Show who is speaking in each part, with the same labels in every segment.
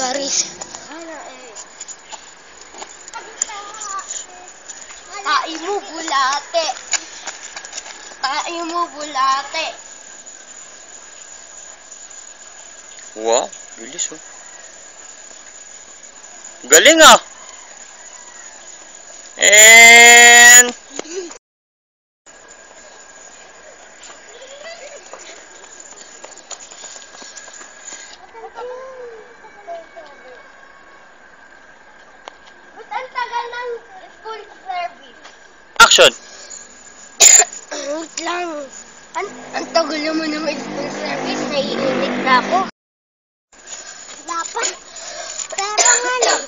Speaker 1: Karis.
Speaker 2: Tayo mo bulate. Tayo mo bulate.
Speaker 3: Wow, bilis oh. Galing ah. And
Speaker 2: Ba't ang tagal ng school service?
Speaker 3: action.
Speaker 1: Wait lang. Ang tagal naman ng school service. Naiinit na ako.
Speaker 2: Dapat. Pero nga lang.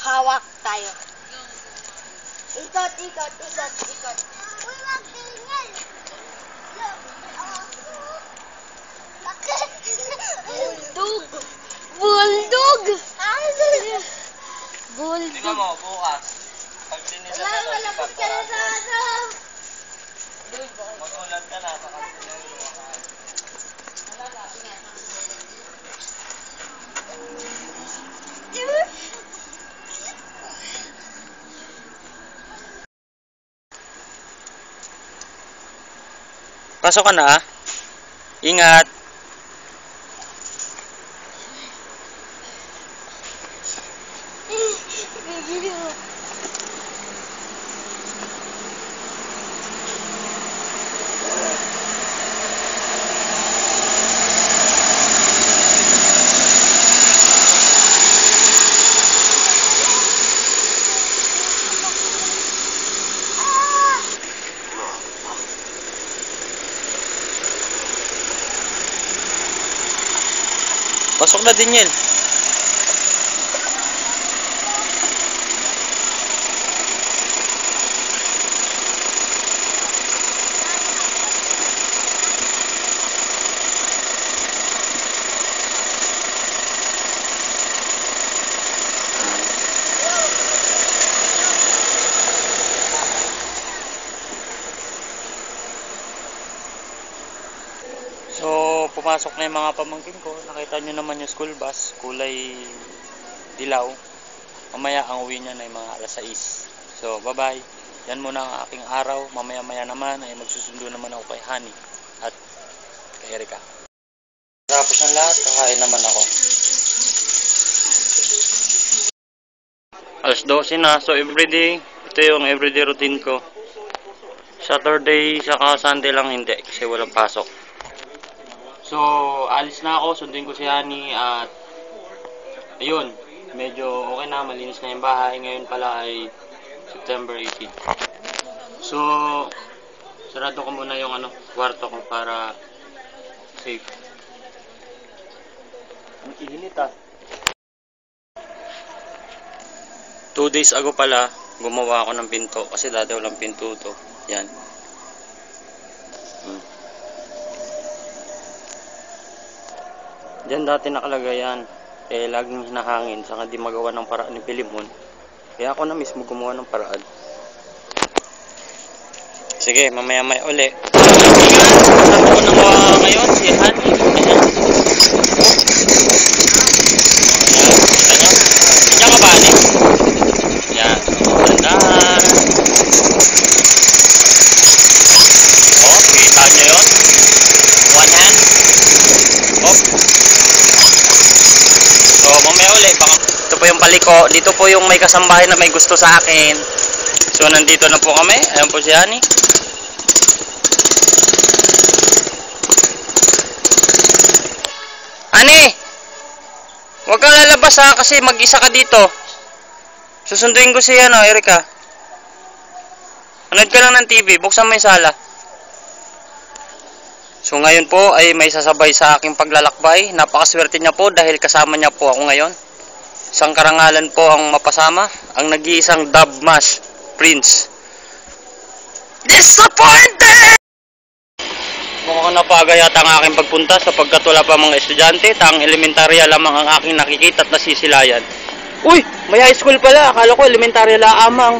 Speaker 2: Hawak tayo. Ikot. Uy, wag tingin.
Speaker 1: Buldog!
Speaker 3: Tingnan mo, bukas. Pag sinisa na to,
Speaker 2: Malapit ka na sa ano.
Speaker 3: magulat ka na. Pasok ka na. Ingat. Pasok na din yan. So, pumasok na yung mga pamangkin ko. Nakita nyo naman yung school bus. Kulay dilaw. Mamaya ang uwi niya na yung mga alas 6. So, bye-bye. Yan muna ang aking araw. Mamaya-maya naman ay magsusundo naman ako kay Hani at kay Erika. Tapos ng lahat, kakain naman ako. Alas 12 na. So, everyday, ito yung everyday routine ko. Saturday, saka Sunday lang hindi kasi walang pasok. So, alis na ako, sundin ko si Hani at ayun, medyo okay na, malinis na yung bahay. Ngayon pala ay September 18. So, sarado ko muna yung kwarto ko para safe. Ang init ah. 2 days ago pala, gumawa ako ng pinto kasi dati walang pinto to. Yan. Diyan dati nakalagay yan. Eh, laging hinahangin. Saka di magawa ng paraan ni Pilimon. Kaya ako na mismo gumawa ng paraan. Sige, mamaya-maya uli. Saan ko nagawa ngayon? Si Hani. Ayan. Kita nyo? Diyan ka ba, Hani? Yan. Tandaan. Oh, kita nyo yun? One hand. Oh. So, mamaya ulit. Ito po yung paliko. Dito po yung may kasambahay na may gusto sa akin. So, nandito na po kami. Ayan po si Hani. Hani! Huwag kang lalabas ha, kasi mag-isa ka dito. Susunduin ko si Erika. Manood ka lang ng TV. Buksan mo yung sala. So ngayon po ay may sasabay sa aking paglalakbay. Napakaswerte niya po dahil kasama niya po ako ngayon. Isang karangalan po ang mapasama. Ang nag-iisang Dabmash Prince. Disappointed! Mukhang napaga yata ang aking pagpunta sapagkat wala pa mga estudyante. Tang elementarya lamang ang aking nakikita at nasisilayan. Uy! May high school pala. Akala ko elementarya lamang.